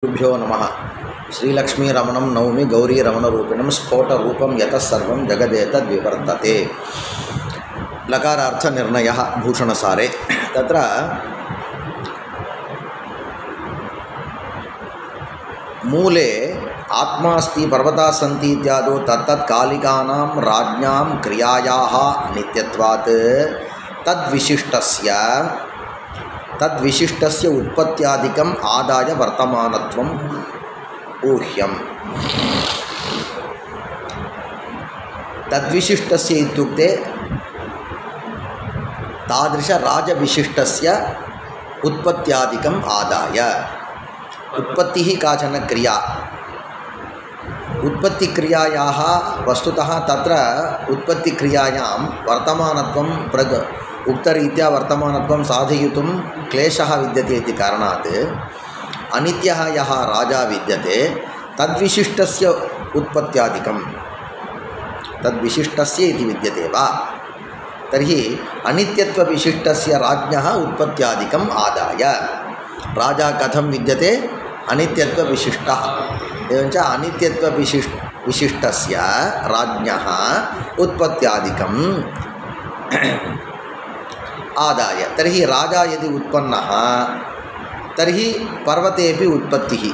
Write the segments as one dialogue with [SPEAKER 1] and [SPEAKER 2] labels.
[SPEAKER 1] गुरुभ्यो नमः। श्रीलक्ष्मी रमणं नौमि गौरी रमणरूपिणं स्फोटरूपं यतः सर्वं जगदेतद्विवर्तते। लकारार्थनिर्णयः भूषणसारे। तत्र मूले आत्मास्ति पर्वताः सन्ति इत्यादौ तत्तत्कालिकानां राज्ञां क्रियायाः नित्यत्वात् तद्विशिष्टस्य उत्पत्त्यादिकम् आदाय वर्तमानत्वम् ऊह्यम्। तद्विशिष्टस्य इत्युक्ते तादृशराजविशिष्टस्य उत्पत्त्यादिकम् आदाय। उत्पत्तिः काचन क्रिया। उत्पत्तिक्रियायाः वस्तुतः तत्र उत्पत्तिक्रियायां वर्तमानत्वं उक्तरीत्या वर्तमानत्वं साधयितुं क्लेशः विद्यते इति कारणात् अनित्यः यः राजा विद्यते तद्विशिष्टस्य उत्पत्त्यादिकं तद्विशिष्टस्य इति विद्यते वा, तर्हि अनित्यत्वविशिष्टस्य राज्ञः उत्पत्त्यादिकम् आदाय। राजा कथं विद्यते? अनित्यत्वविशिष्टः। एवञ्च अनित्यत्वविशिष्टस्य राज्ञः उत्पत्त्यादिकं आदाय। तर्हि राजा यदि उत्पन्नः तर्हि पर्वतेपि उत्पत्तिः।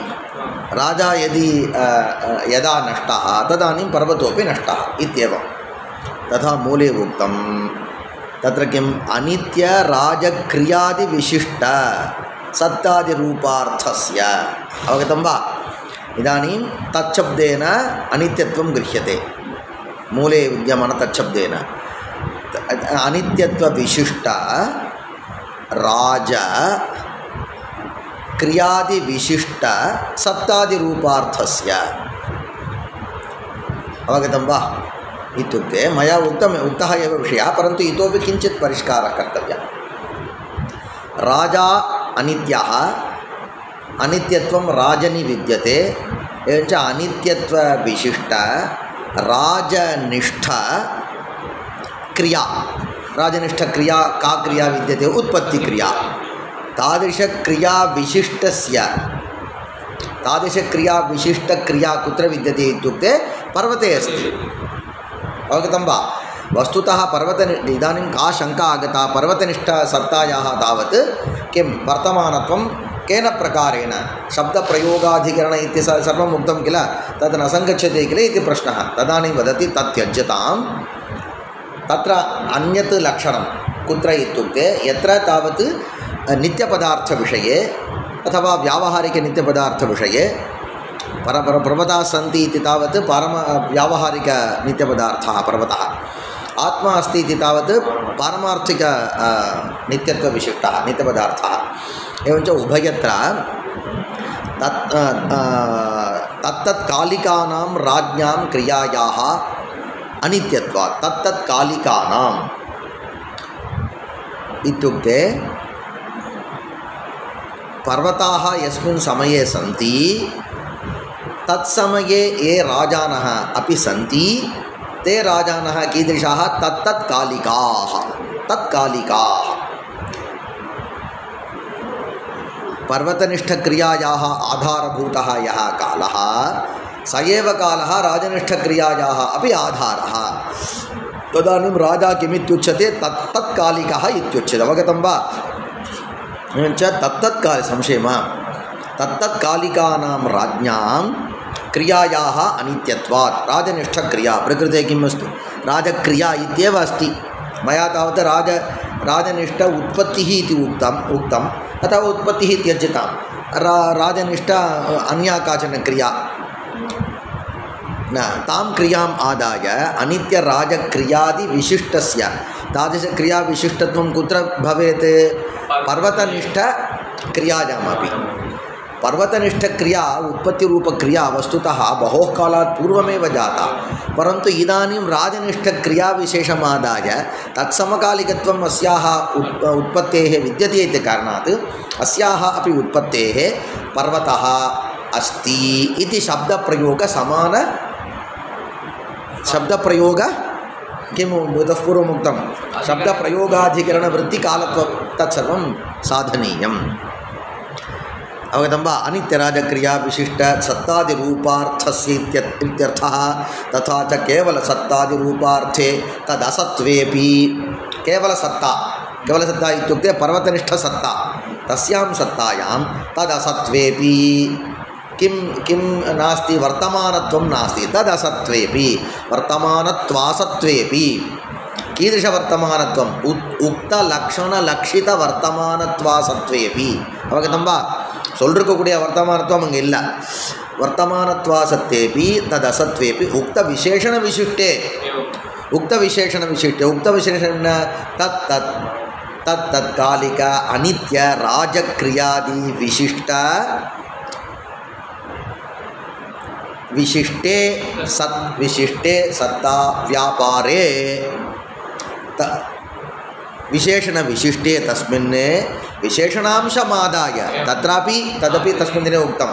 [SPEAKER 1] राजा यदि यदा नष्टः तदानीं पर्वतोपि नष्टः इत्येवं। तथा मूले उक्तं तत्र किम् अनित्यराजक्रियादिविशिष्ट सत्तादिरूपार्थस्य। अवगतं वा? इदानीं तच्छब्देन अनित्यत्वं गृह्यते। मूले विद्यमान तच्छब्देन अनित्यत्वविशिष्ट राज क्रियादिविशिष्ट सत्तादिरूपार्थस्य। अवगतं वा? इत्युक्ते मया उक्तः एव विषयः, परन्तु इतोपि किञ्चित् परिष्कारः कर्तव्यः। राजा अनित्यः, अनित्यत्वं राजनि विद्यते। एवञ्च अनित्यत्वविशिष्ट राजनिष्ठ क्रिया। राजनिष्ठक्रिया का क्रिया विद्यते? उत्पत्तिक्रिया। तादृशक्रियाविशिष्टक्रिया कुत्र विद्यते इत्युक्ते पर्वते अस्ति। अवगतं वा? वस्तुतः इदानीं का शङ्का आगता? पर्वतनिष्ठसत्तायाः तावत् किं वर्तमानत्वं केन प्रकारेण? शब्दप्रयोगाधिकरण इति सर्वम् उक्तं किल, तद् न सङ्गच्छते किल इति प्रश्नः। तदानीं वदति तत् त्यज्यताम्। तत्र अन्यत् लक्षणं कुत्र इत्युक्ते यत्र तावत् नित्यपदार्थविषये अथवा व्यावहारिकनित्यपदार्थविषये पर्वताः सन्ति इति तावत् व्यावहारिकनित्यपदार्थः पर्वतः। आत्मा अस्ति इति तावत् पारमार्थिक नित्यत्वविशिष्टः नित्यपदार्थः। एवञ्च उभयत्र तत्तत्कालिकानां राज्ञां क्रियायाः अनित्यत्वात्। तत्तत्कालिकानाम् इत्युक्ते पर्वताः यस्मिन् समये सन्ति तत्समये ये राजानः अपि सन्ति ते राजानः कीदृशाः? तत्तत्कालिकाः। तत्कालिकाः पर्वतनिष्ठक्रियायाः आधारभूतः यः कालः स एव कालः राजनिष्ठक्रियायाः अपि आधारः। तदानीं राजा किमित्युच्यते? तत्तत्कालिकः इत्युच्यते। अवगतं वा? एवञ्च तत्तत्कालिकानां राज्ञां क्रियायाः अनित्यत्वात्। राजनिष्ठक्रिया प्रकृते किम् अस्ति? राजक्रिया इत्येव अस्ति। मया तावत् राजनिष्ठ उत्पत्तिः इति उक्तम् अथवा उत्पत्तिः त्यज्यतां। राजनिष्ठ अन्या काचन क्रिया न, तां क्रियाम् आदाय अनित्यराजक्रियादिविशिष्टस्य तादृशक्रियाविशिष्टत्वं कुत्र भवेत्? पर्वतनिष्ठक्रियायामपि। पर्वतनिष्ठक्रिया उत्पत्तिरूपक्रिया वस्तुतः बहोः कालात् पूर्वमेव जाता, परन्तु इदानीं राजनिष्ठक्रियाविशेषमादाय तत्समकालिकत्वम् अस्याः उत्पत्तेः विद्यते इति कारणात् अस्याः अपि उत्पत्तेः पर्वतः अस्ति इति शब्दप्रयोग किम् इतः पूर्वमुक्तं शब्दप्रयोगाधिकरणवृत्तिकालत्वं तत्सर्वं साधनीयम्। अवगतं वा अनित्यराजक्रिया विशिष्ट सत्तादिरूपार्थस्य इत्यर्थः तथा च केवलसत्तादिरूपार्थे तदसत्त्वेऽपि केवलसत्ता इत्युक्ते पर्वतनिष्ठसत्ता तस्यां सत्तायां तदसत्त्वेऽपि किं नास्ति वर्तमानत्वं नास्ति तदसत्त्वेऽपि वर्तमानत्वासत्त्वेऽपि कीदृशवर्तमानत्वम् उक्तलक्षणलक्षितवर्तमानत्वासत्त्वेऽपि अवगतं वा சொல்லிருக்கக்கூடிய வர்த்தமானத்துவம் அங்கே இல்லை வர்த்தமானத்வாசத்தேபி ததசத்வேபி உக்தவிசேஷண விசிஷ்டே உக்தவிசேஷண தத் தத் தத் தற்காலிக அனித்ய ராஜக்ரியாதி विशिष्टे सत्ता व्यापारे विशेषण विशिष्टे तस्मिन् विशेषणांशमादाय तत्रापि तदपि तस्मिन् दिने उक्तं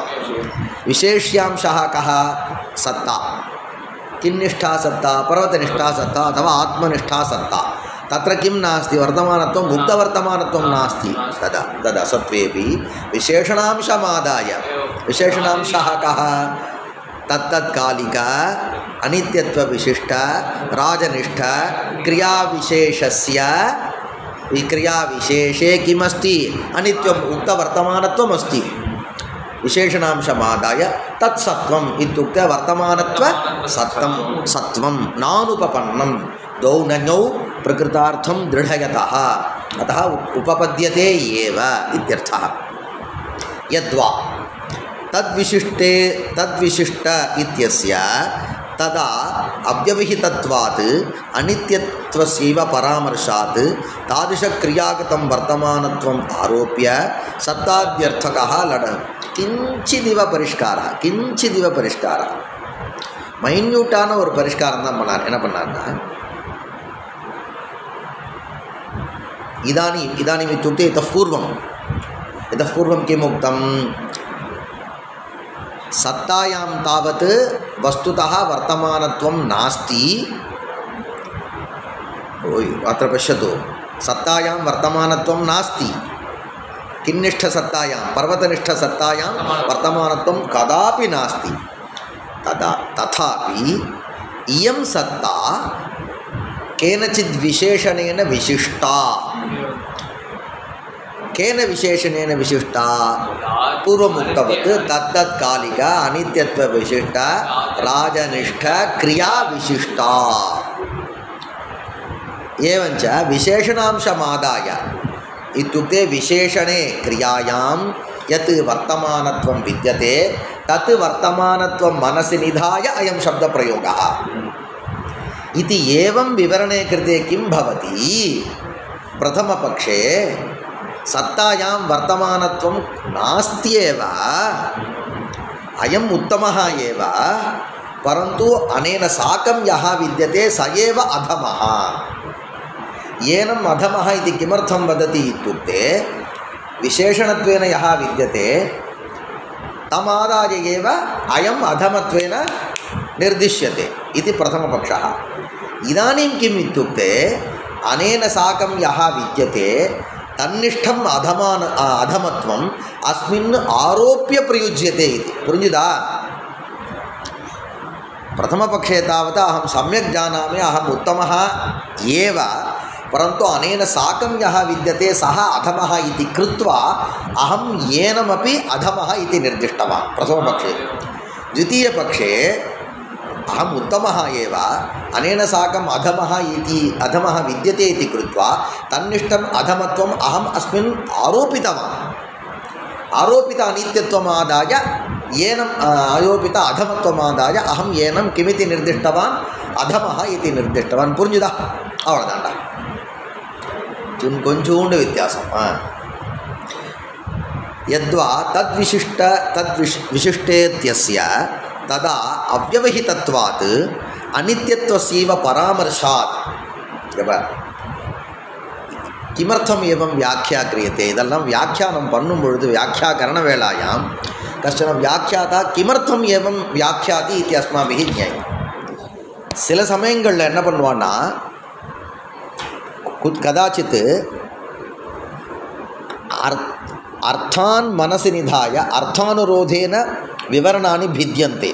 [SPEAKER 1] विशेष्यांशः कः सत्ता किन्निष्ठा सत्ता पर्वतनिष्ठा सत्ता अथवा आत्मनिष्ठा सत्ता तत्र किं नास्ति वर्तमानत्वं गुप्तवर्तमानत्वं नास्ति तदसत्त्वेऽपि विशेषणांशमादाय विशेषणांशः कः तत्तत्कालिक अनित्यत्वविशिष्ट राजनिष्ठ क्रियाविशेषस्य क्रियाविशेषे किमस्ति अनित्यम् उक्तवर्तमानत्वम् अस्ति विशेषणांशमादाय तत्सत्वम् इत्युक्ते वर्तमानत्व सत्वं नानुपपन्नं द्वौ नञौ प्रकृतार्थं दृढयतः अतः उपपद्यते एव इत्यर्थः यद्वा तद्विशिष्ट इत्यस्य तदा अव्यवहितत्वात् अनित्यत्वस्यैव परामर्शात् तादृशक्रियागतं वर्तमानत्वम् आरोप्य सत्ताद्यर्थकः लड किञ्चिदिव परिष्कारः மைன்யூட்டான ஒரு பரிஷ்காரம் தான் பண்ணார். என்ன பண்ணார்னா इदानीम् इत्युक्ते इतः पूर्वं किम् उक्तं सत्तायां तावत् वस्तुतः वर्तमानत्वं नास्ति. अत्र पश्यतु सत्तायां वर्तमानत्वं नास्ति. किन्निष्ठसत्तायां पर्वतनिष्ठसत्तायां वर्तमानत्वं कदापि नास्ति. तथापि इयं सत्ता केनचित् विशेषणेन विशिष्टा. केन विशेषणेन विशिष्टा? पूर्वमुक्तवत् तत्तत्कालिक अनित्यत्वविशिष्ट राजनिष्ठ क्रियाविशिष्टा. एवञ्च विशेषणांशमादाय इत्युक्ते विशेषणे क्रियायां यत् वर्तमानत्वं विद्यते तत् वर्तमानत्वं मनसि निधाय अयं शब्दप्रयोगः इति. एवं विवरणे कृते किं भवति? प्रथमपक्षे सत्तायां वर्तमानत्वं नास्त्येव, अयम् उत्तमः एव, परन्तु अनेन साकं यः विद्यते स एव अधमः. येनम् अधमः इति किमर्थं वदति इत्युक्ते विशेषणत्वेन यः विद्यते तमादाय एव अयम् अधमत्वेन निर्दिश्यते इति प्रथमपक्षः. इदानीं किम् इत्युक्ते अनेन साकं यः विद्यते तन्निष्ठम् अधमत्वम् अस्मिन् आरोप्य प्रयुज्यते इति. पुरुञ्जिदा? प्रथमपक्षे तावत् अहं सम्यक् जानामि, अहम् उत्तमः एव, परन्तु अनेन साकं यः विद्यते सः अधमः इति कृत्वा अहं येनमपि अधमः इति निर्दिष्टवान् प्रथमपक्षे. द्वितीयपक्षे अहम् उत्तमः एव, अनेन साकम् अधमः विद्यते इति कृत्वा तन्निष्ठम् अधमत्वम् अहम् अस्मिन् आरोपितवान्. आरोपित अनित्यत्वमादाय येनम् आरोपित अधमत्वमादाय अहं येनं किमिति निर्दिष्टवान्? अधमः इति निर्दिष्टवान्. पुरिञ्जिदा? अवळदाण्ड கொஞ்சோண்டு வித்தியாசம். यद्वा तद्विशिष्टेत्यस्य तदा अव्यवहितत्वात् अनित्यत्वस्यैव परामर्शात्. किमर्थम् एवं व्याख्या क्रियते? इदल्लाम व्याख्यानं पन्नुम पोळुदु व्याख्याकरणवेलायां कश्चन व्याख्याता किमर्थम् एवं व्याख्याति इति अस्माभिः ज्ञेयं. சில சமயங்களில் என்ன பண்ணுவான்னா கதாச்சித் अर्थान् मनसि निधाय अर्थानुरोधेन विवरणानि भिद्यन्ते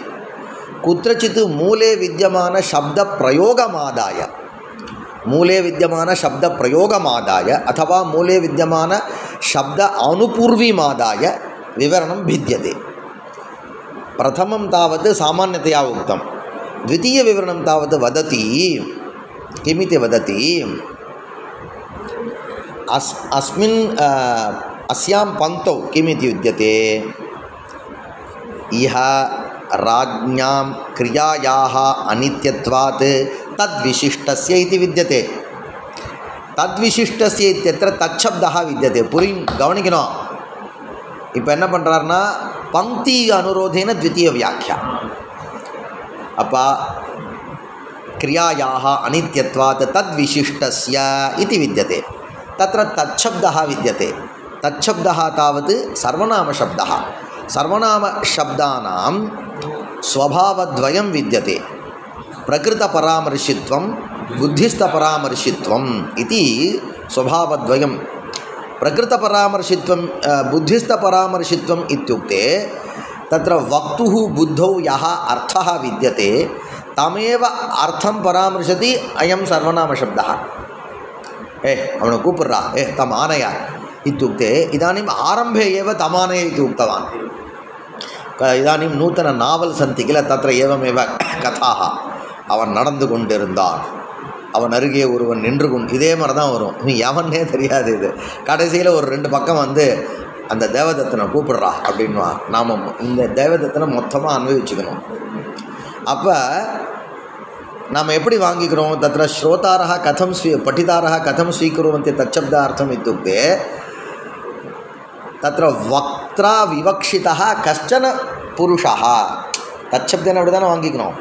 [SPEAKER 1] कुत्रचित् मूले विद्यमान शब्दप्रयोगमादाय अथवा मूले विद्यमान शब्द अनुपूर्वीमादाय विवरणं भिद्यते प्रथमं तावत् सामान्यतया उक्तं द्वितीयविवरणं तावत् वदति किमिति वदति अस्यां पङ्क्तौ किमिति विद्यते इह राज्ञां क्रियायाः अनित्यत्वात् तद्विशिष्टस्य इति विद्यते तद्विशिष्टस्य इत्यत्र तच्छब्दः विद्यते पुरी गवनिकணும் இப்போ என்ன பண்ணுறாருன்னா பங்கி அனுரோதேன द्वितीय व्याख्या அப்போ क्रियायाः अनित्यत्वात् तद्विशिष्टस्य इति विद्यते तत्र तच्छब्दः विद्यते तच्छब्दः तावत् सर्वनामशब्दः सर्वनामशब्दानां स्वभावद्वयं विद्यते प्रकृतपरामर्शित्वं बुद्धिस्थपरामर्शित्वम् इति स्वभावद्वयं प्रकृतपरामर्शित्वं बुद्धिस्थपरामर्शित्वम् इत्युक्ते तत्र वक्तुः बुद्धौ यः अर्थः विद्यते तमेव अर्थं परामर्शति अयं सर्वनामशब्दः अवनु कूपुर्रा तम् आनय इत्युक्ते इदानीम् आरम्भे एव तमानय इति उक्तवान् इदानीं नूतन नावल् सन्ति किल तत्र एवमेव कथाः அவன் நடந்து கொண்டிருந்தான் அவன் அருகே ஒருவன் நின்று கொண்டு இதே மாதிரி தான் வரும் எவனே தெரியாது இது கடைசியில் ஒரு 2 பக்கம் வந்து அந்த தேவதத்தனை கூப்பிடுறா அப்படின்வா நாம் இந்த தேவதத்தனை மொத்தமாக அனுபவிச்சுக்கணும் அப்போ நாம் எப்படி வாங்கிக்கிறோம் तत्र श्रोतारः कथं पठितारः कथं स्वीकुर्वन्ति तच्छब्दार्थम् इत्युक्ते तत्र वक्त्रा विवक्षितः कश्चन पुरुषः तच्छब्देन அப்படிதானே வாங்கிக்கிறோம்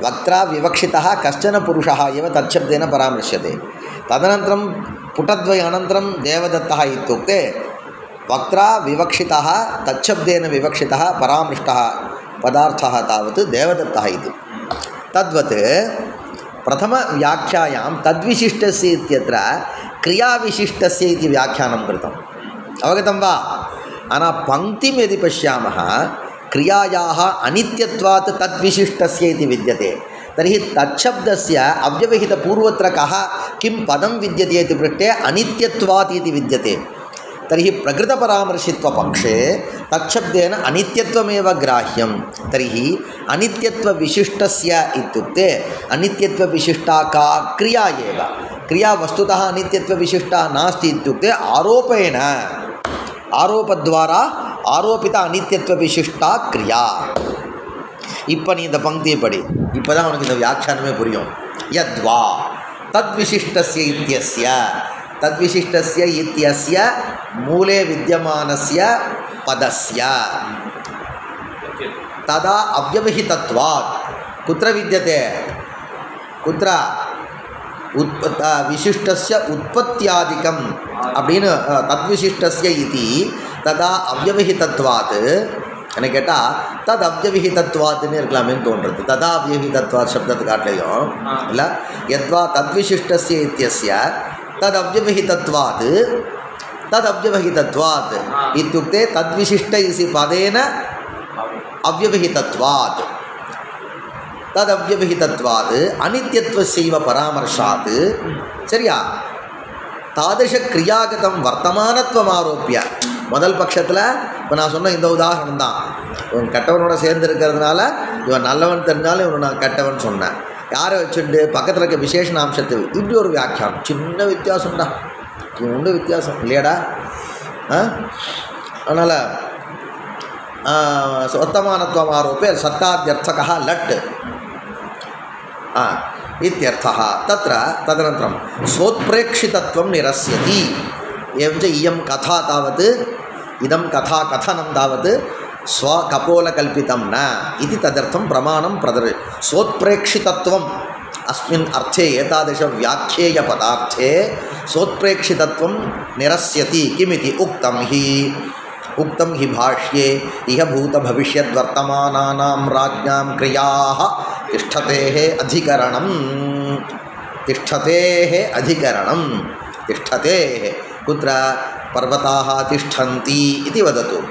[SPEAKER 1] वक्त्रा विवक्षितः कश्चन पुरुषः एव तच्छब्देन परामृश्यते तदनन्तरं पुटद्वय अनन्तरं देवदत्तः इत्युक्ते वक्त्रा विवक्षितः तच्छब्देन विवक्षितः परामृष्टः पदार्थः तावत् देवदत्तः इति तद्वत् प्रथमव्याख्यायां तद्विशिष्टस्य इत्यत्र क्रियाविशिष्टस्य इति व्याख्यानं कृतम् अवगतं वा अना पङ्क्तिं यदि पश्यामः क्रियायाः अनित्यत्वात् तद्विशिष्टस्य इति विद्यते तर्हि तच्छब्दस्य अव्यवहितपूर्वत्र कः किं पदं विद्यते इति पृष्टे अनित्यत्वात् इति विद्यते तर्हि प्रकृतपरामर्शित्वपक्षे तच्छब्देन अनित्यत्वमेव ग्राह्यं तर्हि अनित्यत्वविशिष्टस्य इत्युक्ते अनित्यत्वविशिष्टा का क्रिया एव क्रिया वस्तुतः अनित्यत्वविशिष्टा नास्ति इत्युक्ते आरोपेण आरोपद्वारा आरोपित अनित्यत्वविशिष्टा क्रिया இப்போ நீ இந்த பங்கியை படி இப்போ தான் உனக்கு இந்த வியாக்கியானமே புரியும் யத்வா तद्विशिष्टस्य इत्यस्य मूले विद्यमानस्य पदस्य तदा अव्यवहितत्वात् कुत्र विद्यते कुत्र विशिष्टस्य उत्पत्त्यादिकम् அப்படின்னு तद्विशिष्टस्य इति तदा अव्यवहितत्वात् என்ன கேட்டால் தத் அவ்யவஹிதத்வாத்துன்னு இருக்கலாமேன்னு தோன்றுறது ததா அவ்யவஹிதத்வாத் சப்தத்தை காட்டலையும் இல்லை யத்வா தத்விசிஷ்டஸ்ய இத்யஸ்ய तद अव्यवहितत्वात् इत्युक्ते तद्विशिष्ट इति पदेन अव्यवहितत्वात् तदव्यवहितत्वात् अनित्यत्वस्यैव परामर्शात् சரியா तादृश क्रियागतं वर्तमानत्वम् आरोप्य முதல் பட்சத்தில் இப்போ நான் சொன்ன இந்த உதாரணம் தான் இவன் கெட்டவனோட சேர்ந்து இருக்கிறதுனால இவன் நல்லவன் தெரிஞ்சாலும் இவனை நான் கெட்டவன் சொன்னேன் யாரை வச்சுட்டு பக்கத்தில் இருக்க விசேஷணாம்சத்தை இப்படி ஒரு வியாக்கியானம் சின்ன வித்தியாசம்டா உண்டு வித்தியாசம் இல்லையாடா அதனால் वर्तमानत्वम् आरोप्य सत्ताद्यर्थकः लट् इत्यर्थः तत्र तदनन्तरं स्वोत्प्रेक्षितत्वं निरस्यति एवञ्च इयं कथा तावत् इदं कथा कथनं तावत् स्वकपोलकल्पितं न इति तदर्थं प्रमाणं स्वोत्प्रेक्षितत्वम् अस्मिन् अर्थे एतादृशव्याख्येयपदार्थे स्वोत्प्रेक्षितत्वं निरस्यति किमिति उक्तं हि भाष्ये इह भूतभविष्यद्वर्तमानानां राज्ञां क्रियाः तिष्ठतेः अधिकरणं तिष्ठतेः कुत्र पर्वताः तिष्ठन्ति इति वदतु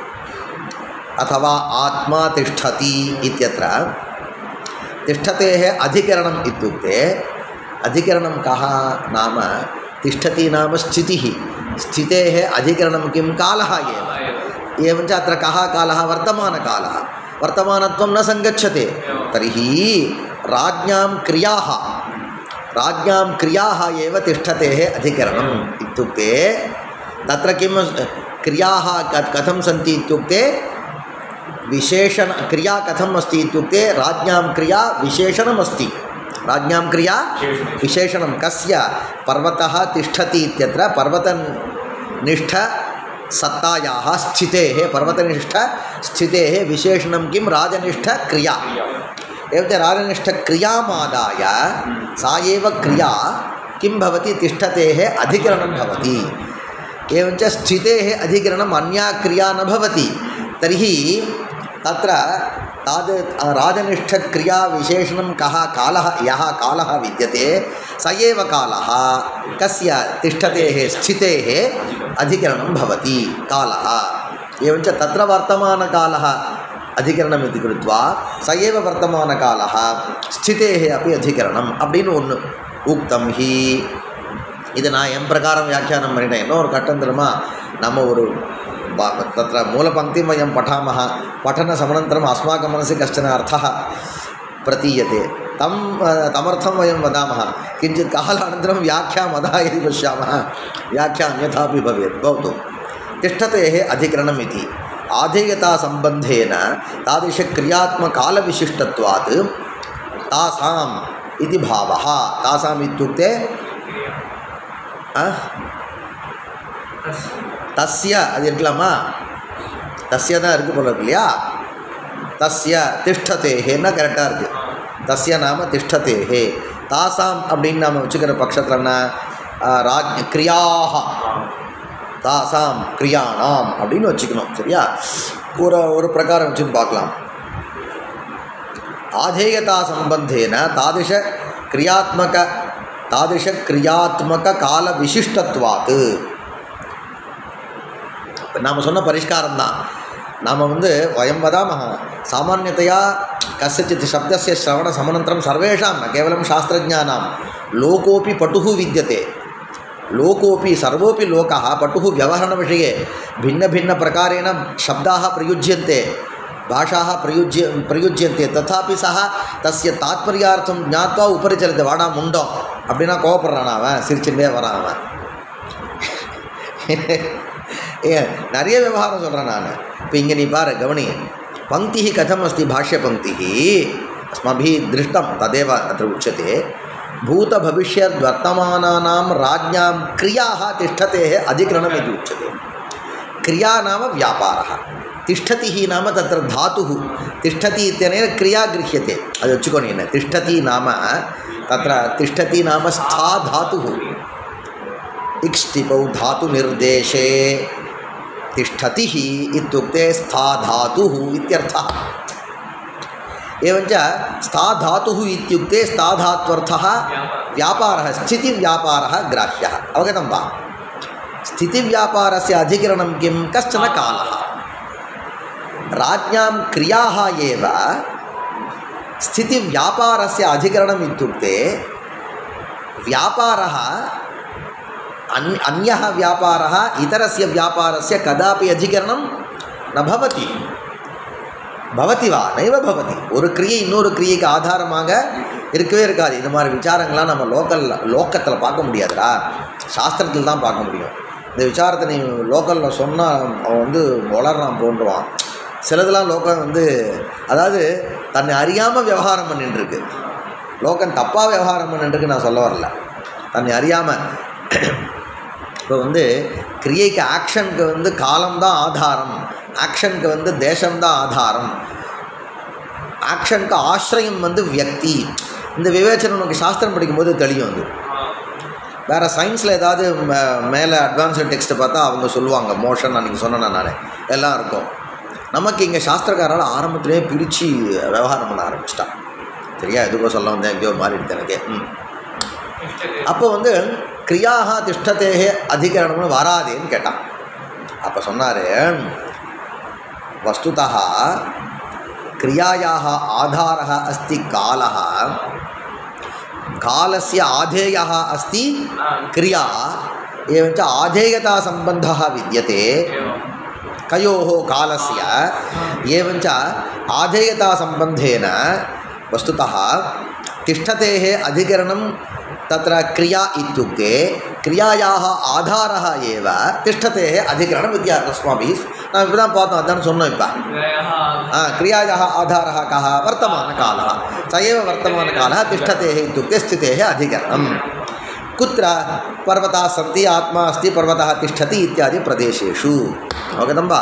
[SPEAKER 1] अथवा आत्मा तिष्ठति इत्यत्र तिष्ठतेः अधिकरणम् इत्युक्ते अधिकरणं कः नाम तिष्ठति नाम स्थितिः स्थितेः अधिकरणं किं कालः एव एवञ्च अत्र कः कालः वर्तमानकालः वर्तमानत्वं न सङ्गच्छते तर्हि राज्ञां क्रियाः एव तिष्ठतेः अधिकरणम् इत्युक्ते तत्र किं क्रियाः कथं सन्ति इत्युक्ते विशेषण क्रिया कथम् अस्ति इत्युक्ते राज्ञां क्रिया विशेषणमस्ति राज्ञां क्रिया विशेषणं कस्य पर्वतः तिष्ठति इत्यत्र पर्वतनिष्ठसत्तायाः स्थितेः पर्वतनिष्ठस्थितेः विशेषणं किं राजनिष्ठक्रिया एवञ्च राजनिष्ठक्रियामादाय सा एव क्रिया किं भवति तिष्ठतेः अधिकरणं भवति एवञ्च स्थितेः अधिकरणम् अन्या क्रिया न भवति तर्हि तत्र राजनिष्ठक्रिया विशेषणं कः कालः यः कालः विद्यते स एव कालः कस्य तिष्ठतेः स्थितेः अधिकरणं भवति कालः एवञ्च तत्र वर्तमानकालः अधिकरणम् इति कृत्वा स एव वर्तमानकालः स्थितेः अपि अधिकरणम् அப்படின்னு ஒன்று உக்தம் ஹி இது நான் என் பிரகாரம் வியாக்கியானம் பண்ணிட்டேன் இன்னொரு கட்டம் தெரியுமா நம்ம ஒரு तत्र मूलपङ्क्तिं वयं पठामः पठनसमनन्तरम् अस्माकं मनसि कश्चन अर्थः प्रतीयते तमर्थं वयं वदामः किञ्चित् कालानन्तरं व्याख्याम् अधः यदि पश्यामः व्याख्या अन्यथापि भवेत् भवतु तिष्ठतेः अधिकरणम् इति आधेयतासम्बन्धेन तादृशक्रियात्मकालविशिष्टत्वात् तासाम् इति भावः तासाम् इत्युक्ते तस्य அது இருக்கலாமா தஸ்ய தான் இருக்குது போல இருக்கு இல்லையா தஸ்ய திஷ்டதேஹேன்னா கரெக்டாக இருக்குது தஸ்ய நாம திஷ்டதேஹே தாசாம் அப்படின்னு நாம் வச்சுக்கிற பட்சத்தில் என்ன கிரியாக தாசாம் கிரியாணாம் அப்படின்னு வச்சுக்கணும் சரியா ஒரு பிரகாரம் வச்சுன்னு பார்க்கலாம் ஆதேயதா சம்பந்தேன தாதிஷ கிரியாத்மக கால விசிஷ்டத்வாத்து நாம் சொன்ன பரிஷ்காரம் தான் நாம் வயம் வதாமः सामान्यतया कस्यचित् शब्दस्य श्रवणसमनन्तरं सर्वेषां न केवलं शास्त्रज्ञानां लोकोऽपि पटुः विद्यते लोकोऽपि सर्वोऽपि लोकः पटुः व्यवहरणविषये भिन्नभिन्नप्रकारेण शब्दाः प्रयुज्यन्ते भाषाः प्रयुज्यन्ते तथापि सः तस्य तात्पर्यार्थं ज्ञात्वा उपरि चलते वाडा मुण्डो அப்படின்னா கோபப்படுறான் அவன் சிரிச்சுட்டே வரான் அவன் நிறைய விவகாரம் சொல்கிறேன் நான் இப்போ இங்கே நீ பாரு கவனி பங்கிः कथम् अस्ति भाष्यपङ्क्तिः अस्माभिः दृष्टं तदेव अत्र उच्यते भूतभविष्यद्वर्तमानानां राज्ञां क्रियाः तिष्ठतेः अधिकरणम् इति उच्यते क्रिया नाम व्यापारः तिष्ठतिः नाम तत्र धातुः तिष्ठति इत्यनेन क्रिया गृह्यते ಅದು ಹಚ್ಚಿಕೊಂಡು ಏನು तिष्ठति नाम तत्र तिष्ठति नाम स्था धातुः इक्ष्टिपौ धातुनिर्देशे तिष्ठति इत्युक्ते स्था धातुः इत्यर्थः एवञ्च स्था धातुः इत्युक्ते स्था धात्वर्थः व्यापारः स्थितिव्यापारः ग्राह्यः अवगतं वा स्थितिव्यापारस्य अधिकरणं किं कश्चन कालः राज्ञां क्रियाः एव स्थितिव्यापारस्य अधिकरणम् इत्युक्ते व्यापारः अन्यः व्यापारः इतरस्य व्यापारस्य कदापि अधिकरणं न भवति भवति वा नैव भवति ஒரு கிரியை இன்னொரு கிரியைக்கு ஆதாரமாக இருக்கவே இருக்காது இந்த மாதிரி விசாரங்கள்லாம் நம்ம லோக்கத்தில் பார்க்க முடியாதுடா சாஸ்திரத்தில் தான் பார்க்க முடியும் இந்த விசாரத்தை நீ லோக்கலில் சொன்னால் அவன் வளர்றான் போன்றுவான் சிலதெல்லாம் லோக்கம் அதாவது தன்னை அறியாமல் விவகாரம் பண்ணிட்டுருக்கு லோக்கம் தப்பாக விவகாரம் பண்ணிட்டுருக்கு நான் சொல்ல வரல தன்னை அறியாமல் இப்போ கிரியைக்கு ஆக்ஷனுக்கு காலம்தான் ஆதாரம் ஆக்ஷனுக்கு தேசம்தான் ஆதாரம் ஆக்ஷனுக்கு ஆசிரியம் வியக்தி இந்த விவேச்சனம் நமக்கு சாஸ்திரம் படிக்கும்போது தெளியும் வேறு சயின்ஸில் ஏதாவது மேலே அட்வான்ஸ்டு டெக்ஸ்ட்டை பார்த்தா அவங்க சொல்லுவாங்க மோஷன் அன்றைக்கி சொன்னேன் நான் எல்லாம் இருக்கும் நமக்கு இங்கே சாஸ்திரக்காரால் ஆரம்பத்திலே பிரித்து விவகாரம் பண்ண ஆரம்பிச்சிட்டான் சரியா எதுக்கோ சொல்ல வந்தேன் எங்கேயோ மாறிடுது எனக்கு அப்போ கிரியாக திஷ்டத்தேகே அதிகரணம்னு வராதேன்னு கேட்டான் அப்போ சொன்னார், வஸ்துதः क्रियायाः आधारः अस्ति कालः, कालस्य आधेयः अस्ति क्रिया, एवञ्च आधेयतासम्बन्धः विद्यते कयोः कालस्य, एवञ्च आधेयतासम्बन्धेन वस्तुतः तिष्ठतेः अधिकरणं तत्र क्रिया इत्युक्ते क्रियायाः आधारः एव तिष्ठतेः अधिकरणं विद्यात् अस्माभिः நான் இப்படி தான் பார்த்தோம், அதான் சொன்னோம். இப்போ क्रियायाः आधारः कः? वर्तमानकालः, स एव वर्तमानकालः तिष्ठतेः इत्युक्ते स्थितेः अधिकरणं. कुत्र पर्वताः सन्ति, आत्मा अस्ति, पर्वतः तिष्ठति इत्यादि प्रदेशेषु. अवगतं वा?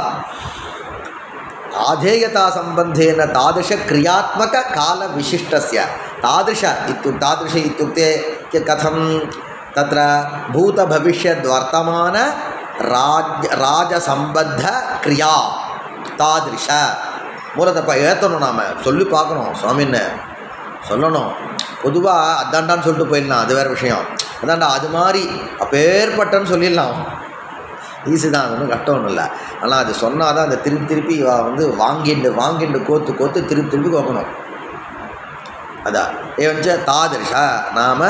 [SPEAKER 1] आधेयतासम्बन्धेन तादृशक्रियात्मककालविशिष्टस्य तादृश इत्युक्ते कथं तत्र भूतभविष्यद्वर्तमान ராஜசம்பத்த கிரியா தாதிருஷ மூலத்தப்பா ஏற்றணும், நாம் சொல்லி பார்க்கணும், சுவாமின்னு சொல்லணும். பொதுவாக அதாண்டான்னு சொல்லிட்டு போயிடலாம், அது வேறு விஷயம். அதாண்டா அது மாதிரி அப்பேற்பட்டன்னு சொல்லிடலாம், ஈஸி தான், அது ஒன்றும் கஷ்டம் ஒன்றும் இல்லை. ஆனால் அது சொன்னால் தான் அதை திருப்பி வந்து வாங்கிண்டு கோத்து திருப்பி கோக்கணும். अदा एवञ्च तादृश नाम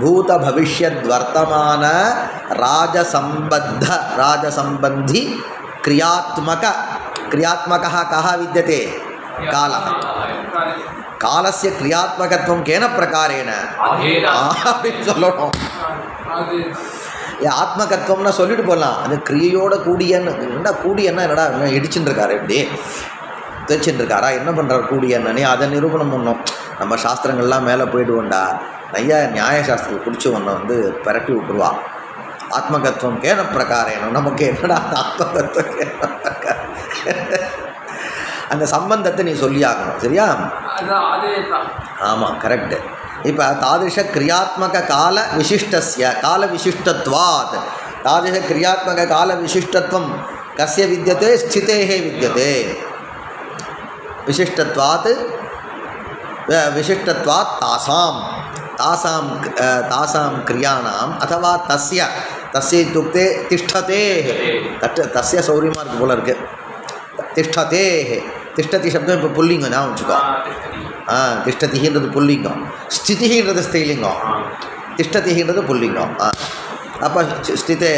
[SPEAKER 1] भूतभविष्यद्वर्तमान राजसम्बन्धी क्रियात्मकः कः विद्यते कालः कालस्य क्रियात्मकत्वं केन प्रकारेण ஆத்மகத்துவம்னா சொல்லிட்டு போகலாம். அந்த கிரியையோட கூடியன்னு என்னடா இடிச்சுட்டு இருக்காரு, எப்படி தைச்சுட்டு இருக்காரா, என்ன பண்ணுறாரு கூடியன்னு அதை நிரூபணம் பண்ணோம். நம்ம சாஸ்திரங்கள்லாம் மேலே போயிடுவோண்டா, நிறையா நியாயசாஸ்திரத்தை பிடிச்சி ஒன்றை வந்து பரட்டி விட்டுருவா. ஆத்மகத்துவம் கேன பிரகாரம் நமக்கு என்னடா ஆத்மகத்துவம் கேன பிரகாரம், அந்த சம்பந்தத்தை நீ சொல்லி ஆகணும், சரியா? ஆமாம், கரெக்டு. இப்போ தாதிருஷ கிரியாத்மக கால விசிஷ்டஸ்ய கால விசிஷ்டத்வாத் தாதிருஷ கிரியாத்மக கால விசிஷ்டத்வம் கஸ்ய வித்யதே ஸ்திதேஹ வித்யதே விசிஷ்டத்வாத் तासां क्रियाणाम् अथवा तस्य इत्युक्ते तिष्ठतेः तस्य सौर्यमार्ग போல இருக்கு. तिष्ठतेः तिष्ठति शब्दம் இப்போ புல்லிங்கம் ஞாபகம் வச்சுக்கோ. तिष्ठतिன்றது புல்லிங்கம், ஸ்திதின்றது ஸ்திரீலிங்கம், तिष्ठतिன்றது புல்லிங்கம். அப்போ ஸ்திதே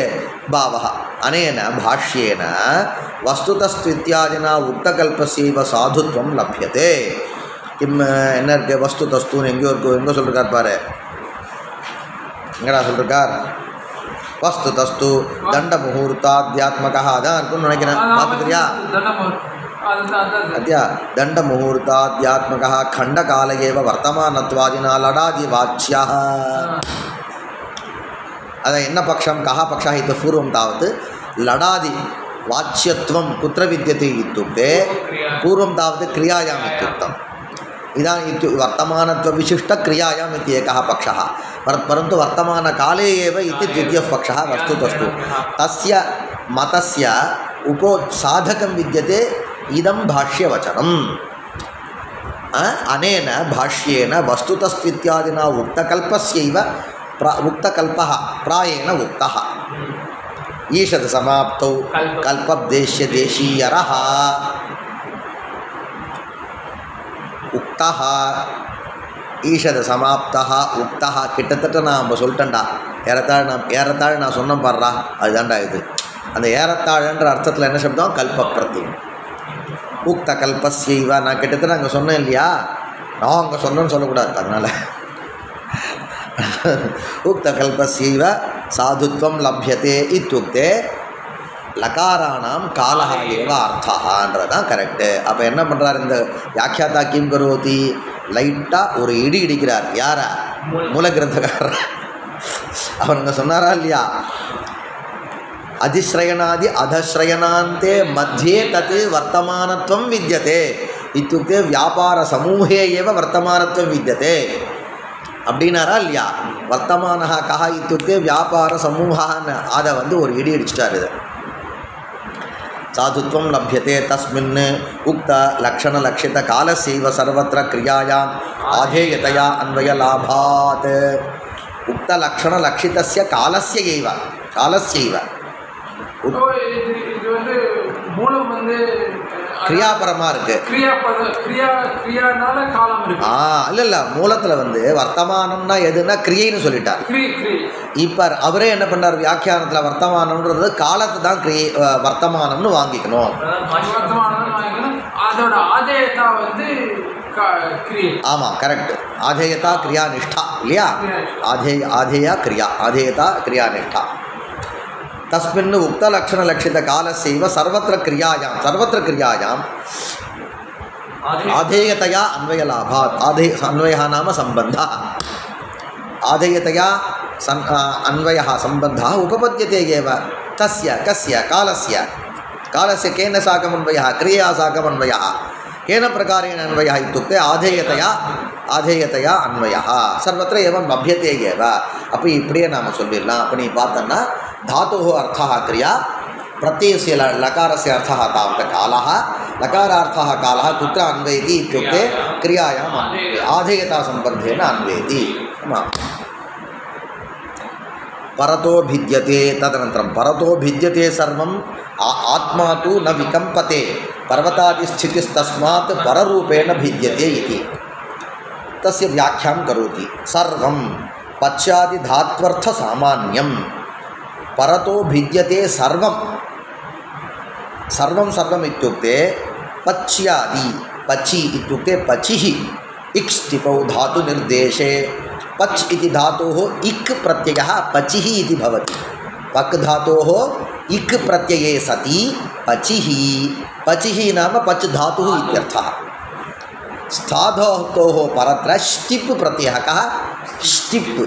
[SPEAKER 1] பாவः अनेन भाष्येन वस्तुतस्तु इत्यादिना उक्तकल्पस्यैव साधुत्वं लभ्यते. किम् என்ன இருக்கு, வஸ்து தஸ்துன்னு எங்கேயோ இருக்கும், எங்கே சொல்லிருக்கார் பாரு, எங்கடா சொல்லிருக்கார், வஸ்து தஸ்து தண்ட முகூர்த்தாத்யாத்மகா அதான் இருக்குன்னு நினைக்கிறேன், பார்த்துக்கிறியா? அத்தியா தண்ட முகூர்த்தாத்யாத்மகா खण्डकाल एव वर्तमानत्वादिना लडादि वाच्यः. अद என்ன பக்ஷம் कः पक्षः इति पूर्वं तावत् लडादि वाच्यत्वं कुत्र विद्यते इत्युक्ते पूर्वं तावत् क्रियायाम् इत्युक्तम्. इदानीं वर्तमानत्वविशिष्टक्रियायाम् इति एकः पक्षः, परन्तु वर्तमानकाले एव इति द्वितीयः पक्षः वस्तुतस्तु. तस्य मतस्य उपोत्साधकं विद्यते इदं भाष्यवचनम्. अनेन भाष्येन वस्तुतस्त्वित्यादिना उक्तकल्पस्यैव उक्तकल्पः प्रायेण उक्तः. ईषद् समाप्तौ कल्पदेश्य देशीयरः उक्तः ஈஷது சமாப்தா உக்தா. கிட்டத்தட்ட நான் நம்ம சொல்லிட்டேன்டா, ஏறத்தாழ் நான் சொன்ன பாடுறா, அதுதான்டா இது. அந்த ஏறத்தாழன்ற அர்த்தத்தில் என்ன சப்தம், கல்ப பிரத்தியம். உக்த கல்பஸ்யைவ நான் கிட்டத்தட்ட அங்கே சொன்னேன் இல்லையா, நான் அங்கே சொன்னேன்னு சொல்லக்கூடாது, அதனால் உக்த கல்பஸ்யைவ சாதுத்வம் லப்யதே இத்யுக்தே லகாராணாம் காலஹ ஏவ அர்த்தஹான்றதான் கரெக்டு. அப்போ என்ன பண்ணுறார் இந்த வியாக்கியாத்தா கிம் கரோதி, லைட்டாக ஒரு இடி இடிக்கிறார். யாரா? மூல கிரந்தக்காரர். அவனுங்க சொன்னாரா இல்லையா, அதிஸ்ரயனாதி அதஸ்ரயனாந்தே மத்தியே தத் வர்த்தமானத்வம் வித்யதே இத்யுக்தே வியாபார சமூகே ஏவ வர்த்தமானத்வம் வித்யதே அப்படின்னாரா இல்லையா. வர்த்தமானஹா கஹா இத்யுக்தே வியாபார சமூகான்னு அதை வந்து ஒரு இடி அடிச்சிட்டார். இது साधुत्वं लभ्यते तस्मिन् उक्त लक्षण लक्षित कालस्यैव सर्वत्र क्रियायाम् आधेयतया अन्वयलाभात्. उक्त लक्षण लक्षितस्य कालस्यैव
[SPEAKER 2] வந்து
[SPEAKER 1] கிரியாபரமாக இருக்குது.
[SPEAKER 2] கிரியானால காலம் இருக்கு.
[SPEAKER 1] இல்லை மூலத்தில் வந்து வர்த்தமானம்னா எதுன்னா கிரியைன்னு சொல்லிட்டார். இப்போ அவரே என்ன பண்ணார், வியாக்கியானத்தில் வர்த்தமானம்ன்றது காலத்தை தான் வர்த்தமானம்னு வாங்கிக்கணும்.
[SPEAKER 2] அதோட ஆதேயத்தா வந்து
[SPEAKER 1] ஆமாம், கரெக்ட். ஆதேயத்தா கிரியா நிஷ்டா இல்லையா? ஆதேயா கிரியா, ஆதேயத்தா கிரியா நிஷ்டா. தஸ்மின் உக்தலக்ஷணலக்ஷித காலசைவ சர்வத்திர கிரியாயாம் ஆதேயतया अन्वयलाभात्. अन्वयः नाम सम्बन्धः. आधेयतया अन्वयः सम्बन्धः उपपद्यते एव. कस्य कालस्य केन साकम् अन्वयः, क्रियया साकम् अन्वयः. केन प्रकारेण अन्वयः इत्युक्ते आधेयतया अन्वयः सर्वत्र एवं लभ्यते एव. அப்போ இப்படியே நாம் சொல்லிடலாம். அப்போ நீ பார்த்தோன்னா धातोः अर्थः क्रिया, प्रत्ययस्य लकारस्य अर्थः तावत् कालः, लकारार्थः कालः कुत्र अन्वयति इत्युक्ते क्रियायाम् आधेयतासम्बन्धेन अन्वयति. परतो भिद्यते. तदनन्तरं परतो भिद्यते सर्वम् आत्मा तु न विकम्पते पर्वतादिस्थितिस्तस्मात् पररूपेण भिद्यते इति तस्य व्याख्यां करोति. सर्वं पश्चादिधात्वर्थसामान्यं परतो भिद्यते सर्वं इत्युक्ते पच्यादि, पचि इत्युक्ते पचिः इक् स्थितौ धातुनिर्देशे पच् इति धातोः इक् प्रत्ययः पचिः इति भवति. पक् धातोः इक् प्रत्यये सति पचिः नाम पच् धातुः इत्यर्थः. स्थाधोः परत्र ष्टिप् प्रत्ययः. कः ष्टिप्?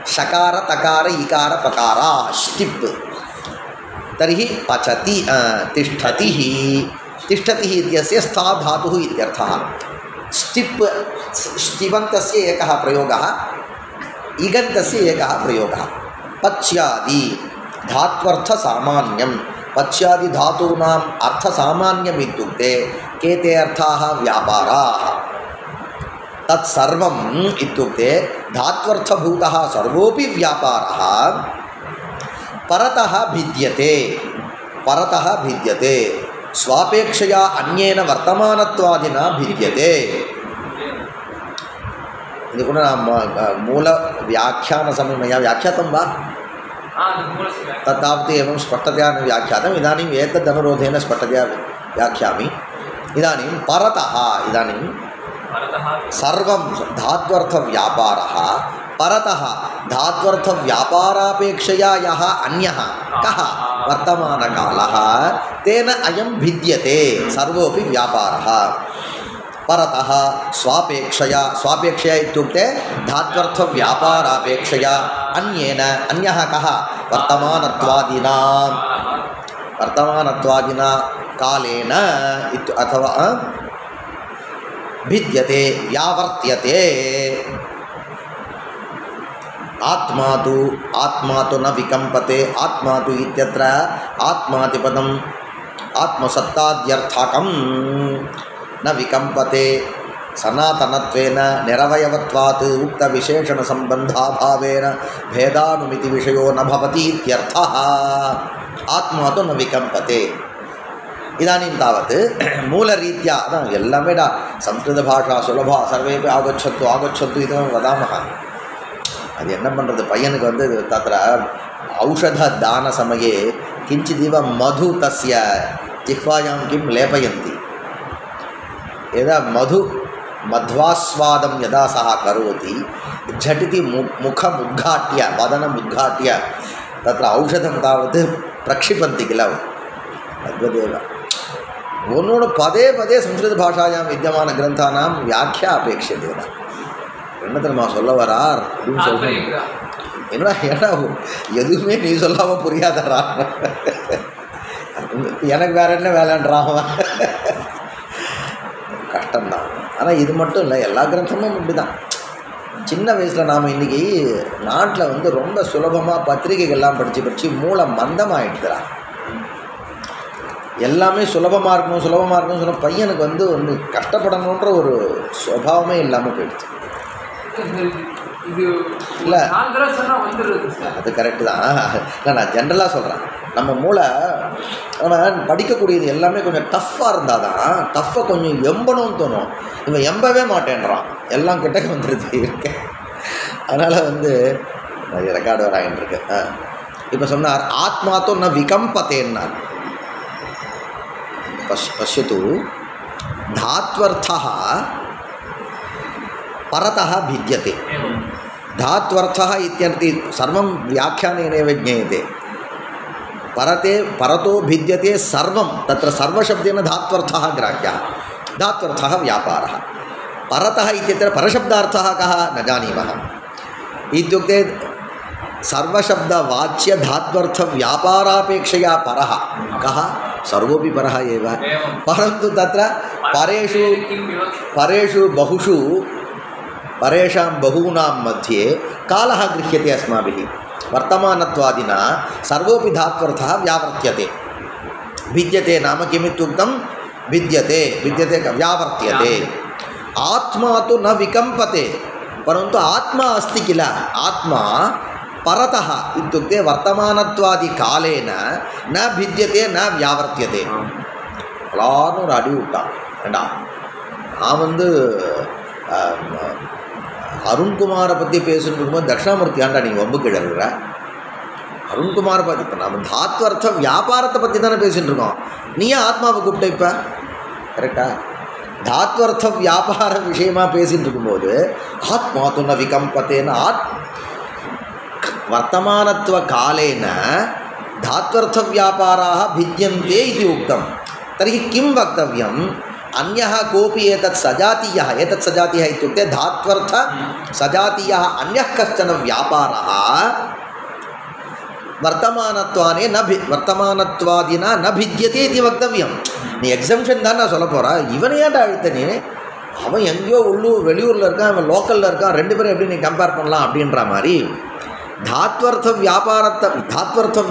[SPEAKER 1] शकार तकार इकार पकार ष्टिप्. तर्हि पचति तिष्ठति इत्यस्य स्था धातुः इत्यर्थः. ष्टिप् ष्टिबन्तस्य एकः प्रयोगः, इगन्तस्य एकः प्रयोगः. पच्यादि धात्वर्थसामान्यं. पच्यादि धातूनाम् अर्थसामान्यम् इत्युक्ते के ते अर्थाः व्यापाराः. तत्सर्वम् इत्युक्ते धात्वर्थभूतः सर्वोऽपि व्यापारः परतः भिद्यते स्वापेक्षया अन्येन वर्तमानत्वादिना भिद्यते. ಇದು ಕೂಡ ಮೂಲ ವ್ಯಾಖ್ಯಾನ ಸಮಯ ಮया व्याख्यातं वा तत्तावत् एवं स्पष्टतया न व्याख्यातम्. इदानीम् एतदनुरोधेन स्पष्टतया व्याख्यामि. इदानीं परतः सर्वं धात्वर्थव्यापारः परतः धात्वर्थव्यापारापेक्षया यः अन्यः कः वर्तमानकालः तेन अयं भिद्यते. सर्वोऽपि व्यापारः परतः स्वापेक्षया इत्युक्ते धात्वर्थव्यापारापेक्षया अन्यः कः वर्तमानत्वादिना कालेन अथवा भिद्यते व्यावर्त्यते. आत्मा तु न विकम्पते. आत्मा तु इत्यत्र आत्मादिपदम् आत्मसत्ताद्यर्थकं न विकम्पते. सनातनत्वेन निरवयवत्वात् उक्तविशेषणसम्बन्धाभावेन भेदानुमिति विषयो न भवति इत्यर्थः. आत्मा तु न विकम्पते. इदानीं तावत् मूलरीत्या एल्लामे संस्कृतभाषा सुलभा सर्वेपि आगच्छन्तु इति वदामः. அது என்ன பண்ணுறது, பையனுக்கு வந்து தத்திர औषधदानसमये किञ्चिदिव मधु तस्य जिह्वायां किं लेपयन्ति. यदा मध्वास्वादं यदा सः करोति झटिति मुखमुद्घाट्य वदनमुद्घाट्य तत्र औषधं तावत् प्रक्षिपन्ति किल. तद्वदेव ஒன்னொன்று பதே संस्कृत भाषायां विद्यमान ग्रन्थानां व्याख्या अपेक्षते. என்ன தெரியுமா சொல்ல வரார் அப்படின்னு சொல்கிறேன். என்னடா எதுவுமே நீ சொல்லாமல் புரியாதரா, எனக்கு வேற என்ன வேலைன்றான் கஷ்டம்தான். ஆனால் இது மட்டும் இல்லை, எல்லா கிரந்தமும் இப்படி தான். சின்ன வயசில் நாம் இன்றைக்கி நாட்டில் வந்து ரொம்ப சுலபமாக பத்திரிகைகள்லாம் படித்து மூளை மந்தமாகிட்டுக்கிறா. எல்லாமே சுலபமாக இருக்கணும் சொல்ல பையனுக்கு வந்து ஒன்று கஷ்டப்படணுன்ற ஒரு சுபாவமே இல்லாமல் போயிடுச்சு. இல்லை அது கரெக்டு தான். இல்லை நான் ஜென்ரலாக சொல்கிறேன். நம்ம மூளை நம்ம படிக்கக்கூடியது எல்லாமே கொஞ்சம் டஃப்பாக இருந்தால் தான் டஃப்பை கொஞ்சம் எம்பணும்னு தோணும். இவன் எம்பவே மாட்டேன்றான், எல்லாம் கிட்டக்க வந்துடுது இருக்கேன். அதனால் வந்து நிறைய ரெக்கார்டு வர ஆகிட்டுருக்கு. இப்போ சொன்னார் ஆத்மாத்தோ ந விகம்பத்தேன்னார். பஷ்யத்து தாத்வர்த்தः परतः भिद्यते. धात्वर्थः इत्यर्थे सर्वं व्याख्यानेनैव ज्ञेयते. परते परतो भिद्यते सर्वं, तत्र सर्वशब्देन धात्वर्थः ग्राह्यः. धात्वर्थः व्यापारः. परतः इत्यत्र परशब्दार्थः कः न जानीमः. इत्युक्ते सर्वशब्दवाच्य धात्वर्थव्यापारापेक्षया परः कः? सर्वोपि परः एव. परन्तु तत्र परेषु बहुषु परेषां बहूनां मध्ये कालः गृह्यते अस्माभिः. वर्तमानत्वादिना सर्वोपि धात्वर्थः व्यावर्त्यते. भिद्यते नाम किमित्युक्तं? भिद्यते व्यावर्त्यते. आत्मा तु न विकम्पते, परन्तु आत्मा अस्ति किल. आत्मा परतः इत्युक्ते वर्तमानत्वादिकालेन न भिद्यते न व्यावर्त्यते. எல்லாரும் ஒரு அடி விட்டான். ஏண்டா நான் வந்து அருண்குமாரை பற்றி பேசுன்னு இருக்கும்போது தட்சிணாமூர்த்தி ஆண்டா நீங்கள் வம்பு கிழறுற. அருண்குமாரை பற்றி இப்போ நம்ம தாத்வர்த்த வியாபாரத்தை பற்றி தானே பேசிகிட்டு இருக்கோம். நீயே ஆத்மாவை கூப்பிட்ட இப்போ கரெக்டா? தாத்வர்த்த வியாபார விஷயமாக பேசிகிட்டு இருக்கும்போது ஆத்மா துண விகம்பத்தேன वर्तमानत्व कालेन धात्वर्थ व्यापाराः भिद्यन्ते इति उक्तं. तर्हि किं वक्तव्यम्? अन्यः कोऽपि एतत् सजातीयः इत्युक्ते धात्वर्थ सजातीयः अन्यः कश्चन व्यापारः वर्तमानत्वादिना न भिद्यते इति वक्तव्यं. நீ எக்ஸம்ஷன் தான் நான் சொல்ல போகிறேன். இவனை ஏன்டா அழுத்த நீ? அவன் எங்கேயோ வெளியூரில் இருக்கான், அவன் லோக்கலில் இருக்கான், ரெண்டு பேரும் எப்படி நீ கம்பேர் பண்ணலாம் அப்படின்ற மாதிரி धात्वर्थ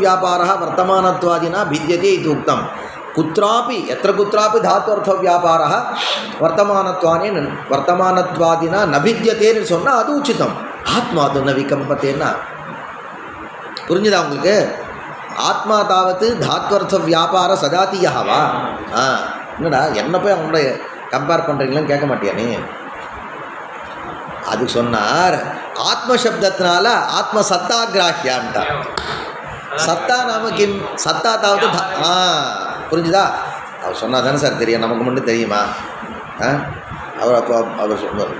[SPEAKER 1] व्यापारः वर्तमानत्वादिना भिद्यते इति उक्तं. कुत्रापि यत्र कुत्रापि धात्वर्थ व्यापारः वर्तमानत्वादिना न भिद्यते नु सोन्ना अदु उचितम्. आत्मा तु न विकम्पतेना. புரிஞ்சுதா உங்களுக்கு? ஆத்மா தாவத்து தாத்வர்த்த வியாபார சஜாத்தியவா? என்னடா என்ன போய் அவங்களோட கம்பேர் பண்ணுறீங்களான்னு கேட்க மாட்டியா நீ? அதுக்கு சொன்னார் ஆத்மசப்தத்தினால ஆத்ம சத்தா கிராஹ்யான்ட்டார். சத்தா நாம கிம்? சத்தா தாவது புரிஞ்சுதா? அவர் சொன்னா தானே சார் தெரியும், நமக்கு மட்டும் தெரியுமா? அவர் சொன்னார்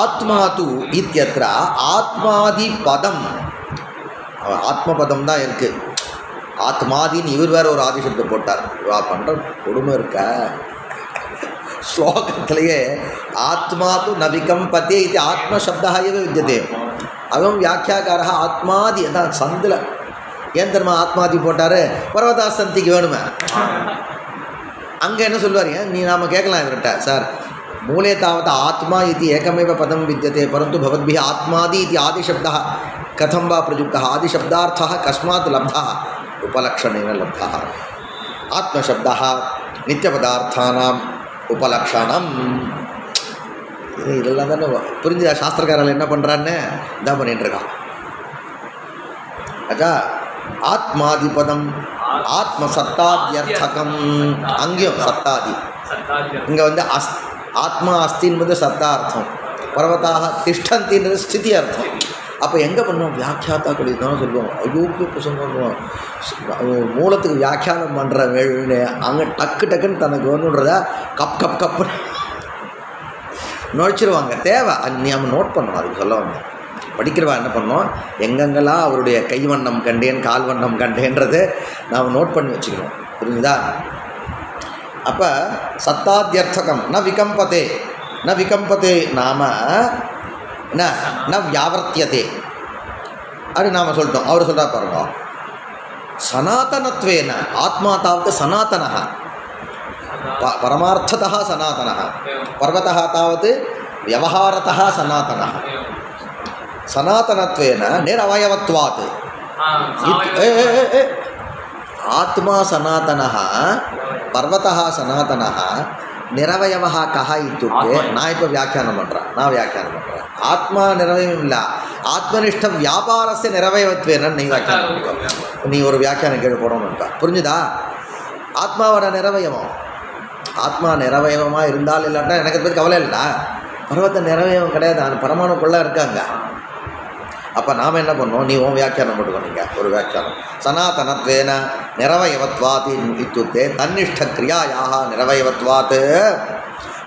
[SPEAKER 1] ஆத்மா து இத்யத்ர ஆத்மாதி பதம். ஆத்மபதம் தான் இருக்கு. ஆத்மாதின்னு இவர் வேற ஒரு ஆதிசப்தம் போட்டார். பண்ணுற கொடுமை இருக்க ஸ்லோகத்திலேயே ஆத்மா து ந விகம்பதே இது ஆத்மசப்தः एव विद्यते. அவன் வியாக்கியாக்காரः ஆத்மாதி அதான் சந்தில் ஏன் தெரியுமா ஆத்மாதி போட்டார்? பர்வதாசந்திக்கு வேணுமே. அங்கே என்ன சொல்லுவார்? நீ நாம் கேட்கலாம் இவர்கிட்ட, சார் மூலே தாவத் ஆத்மா இது ஏகமேவ பதம் வித்யते परन्तु भवद्भिः आत्मादि इति आदिशब्दः कथं वा प्रयुक्तः? आदिशब्दार्थः कस्मात् लब्धः? उपलक्षणेन लब्धः. आत्मशब्दः नित्यपदार्थानां उपलक्षणம். இதெல்லாம் தானே புரிஞ்சுதா? சாஸ்திரக்காரர்கள் என்ன பண்ணுறான்னு இதான் பண்ணிட்டுருக்கான். அச்சா ஆத்மாதிபதம் ஆத்மசத்தாத்யர்த்தகம். அங்கேயும் சத்தாதி. இங்கே வந்து ஆத்மா அஸ்தி என்பது சத்தார்த்தம், பர்வதாக திஷ்டந்தின்றது ஸ்திதி அர்த்தம். அப்போ எங்கே பண்ணுவோம்? வியாக்கியாத்தாக்கள் இதுதான் சொல்லுவோம். அயோக்கிய புசம் பண்ணுவோம். மூலத்துக்கு வியாக்கியானம் பண்ணுற வேணுன்னு அங்கே டக்குன்னு தனக்கு வேணுன்றத கப்புன்னு நுழைச்சிருவாங்க. தேவை நீ நம்ம நோட் பண்ணணும். அதுக்கு சொல்ல வந்தேன். படிக்கிறவா என்ன பண்ணோம்? எங்கெங்கெல்லாம் அவருடைய கைவண்ணம் கண்டேன் கால் வண்ணம் கண்டேன்றது நாம் நோட் பண்ணி வச்சுக்கணும். புரிஞ்சுதா? அப்போ சத்தாத்யர்த்தகம் ந விகம்பதே நாம ந வியாவர்த்தியதே. அது நாம் சொல்லிட்டோம். அவர் சொல்கிறா பாருங்க, சனாதனத்வேன ஆத்மா தாவது சனாதனः பரமார்த்ததः சனாதனः, பர்வதः தாவது வியவஹாரதः சனாதனः. சனாதனத்வேன நிரவயவத்வாத் ஆத்மா சனாதனः, பர்வதः சனாதனः, நிரவயவः கः இत्युक्ते நான் இப்போ வியாக்கியானம் பண்ணுறேன் ஆத்மா நிரவயம் இல்லை ஆத்மனிஷ்ட வியாபாரஸ்ய நிரவயவத்வேன நீ வியாக்கியானம் நீ ஒரு வியாக்கியானம் கேள்வி போடணும்ப்பா புரிஞ்சுதா ஆத்மாவோட நிரவயவம் ஆத்மா நிரவயவமாக இருந்தால் இல்லாட்டா எனக்கு பற்றி கவலை இல்லைடா பர்வத்த நிரவயவம் கிடையாது அந்த பரமாணுக்குள்ளே இருக்காங்க அப்போ நாம் என்ன பண்ணோம் நீ உன் வியாக்கியானம் போட்டுக்கோங்க ஒரு வியாக்கியானம் சனாதனத்வேன நிரவயவத்வாத் இत्युक्ते தன்னிஷ்ட கிரியாயாः நிரவயவத்வாத்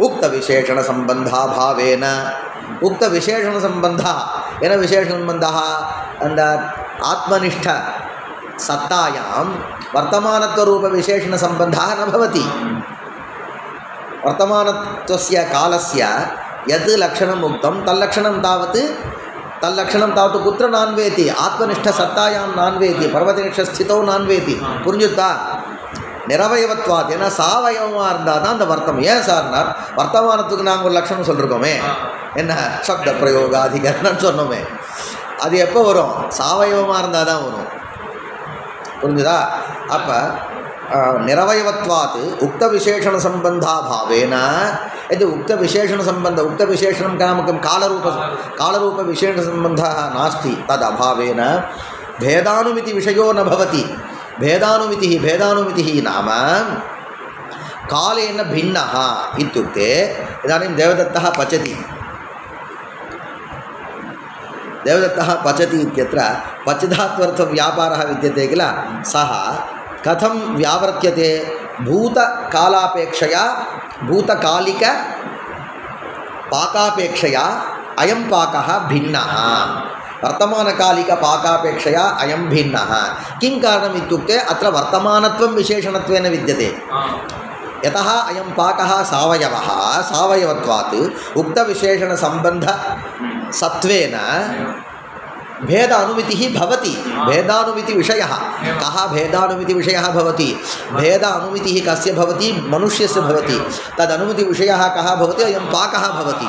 [SPEAKER 1] உக்த விசேஷண சம்பந்தா பாவேன உக்த விசேஷண சம்பந்தா என்ன விசேஷ சம்பந்தா அந்த ஆத்மனிஷ்ட சத்தாயாம் வர்த்தமானத்வரூப விசேஷண சம்பந்தா ந பவதி வர்த்தமானத்வஸ்ய காலஸ்ய யத் லக்ஷணம் உக்தம் தல்லக்ஷணம் தாவத் குத்திர நான்வேதி ஆத்மனிஷ்ட சத்தாயாம் நான்வேதி பர்வதனிஷ்ட ஸ்திதோ நான்வேதி புரிஞ்சுத்தா நிரவயவத்வாத் ஏன்னா சாவயவமாக இருந்தால் தான் அந்த வர்த்தம் ஏன் சார்னார் வர்த்தமானத்துக்கு நாங்கள் ஒரு லட்சணம் சொல்லிருக்கோமே என்ன சப்த பிரயோகாதிகரணம்னு சொன்னோமே அது எப்போ வரும் சாவயவமாக இருந்தால் தான் வரும் புரிஞ்சுதா அப்போ நிரவயவத்வாத் உக்த விசேஷண சம்பந்தா பாவேன यदि उक्त विशेषण संबंध उक्त विशेषणं नामकं कालरूप विशेष संबंधः नास्ति तद् अभावेन भेदानुमिति विषयो न भवति भेदानुमितिः नाम कालेन भिन्नः इत्युक्ते इदानीं देवदत्तः पचति इत्यत्र पचधात्वर्थव्यापारः विद्यते किल सः कथं व्यावर्त्यते भूतकालापेक्षया भूतकालिक पाकापेक्षया अयं पाकः भिन्नः वर्तमानकालिक पाकापेक्षया अयं भिन्नः किं कारणम् इत्युक्ते अत्र वर्तमानत्वं विशेषणत्वेन विद्यते यतः अयं पाकः सावयवत्वात् उक्तविशेषणसम्बन्धसत्त्वेन भेद अनुमितिः भवति भेदानुमितिविषयः कः भेदानुमितिविषयः भवति भेद अनुमितिः कस्य भवति मनुष्यस्य भवति तदनुमितिविषयः कः भवति अयं पाकः भवति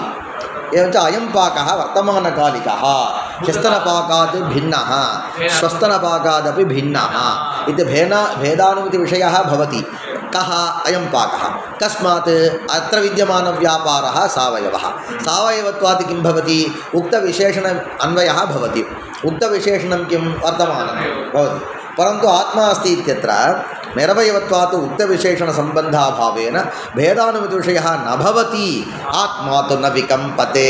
[SPEAKER 1] एवञ्च अयं पाकः वर्तमानकालिकः ह्यस्तनपाकात् भिन्नः श्वस्तनपाकादपि भिन्नः इति भेदानुमितिविषयः भवति कः अयं पाकः कस्मात् अत्र विद्यमानव्यापारः सावयवः सावयवत्वात् किं भवति उक्तविशेषण अन्वयः भवति उक्तविशेषणं किं वर्तमानं भवति परन्तु आत्मा अस्ति इत्यत्र निरवयवत्वात् उक्तविशेषणसम्बन्धाभावेन भेदानुमितिविषयः न भवति आत्मा तु न विकम्पते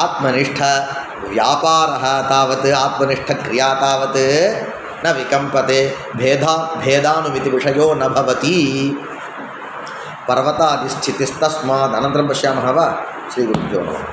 [SPEAKER 1] आत्मनिष्ठ व्यापारः तावत् आत्मनिष्ठक्रिया तावत् न विकम्पते भेदानुमितिविषयो न भवति पर्वतादिस्थितिस्तस्मात् अनन्तरं पश्यामः वा श्रीगुरुभ्यो नमः।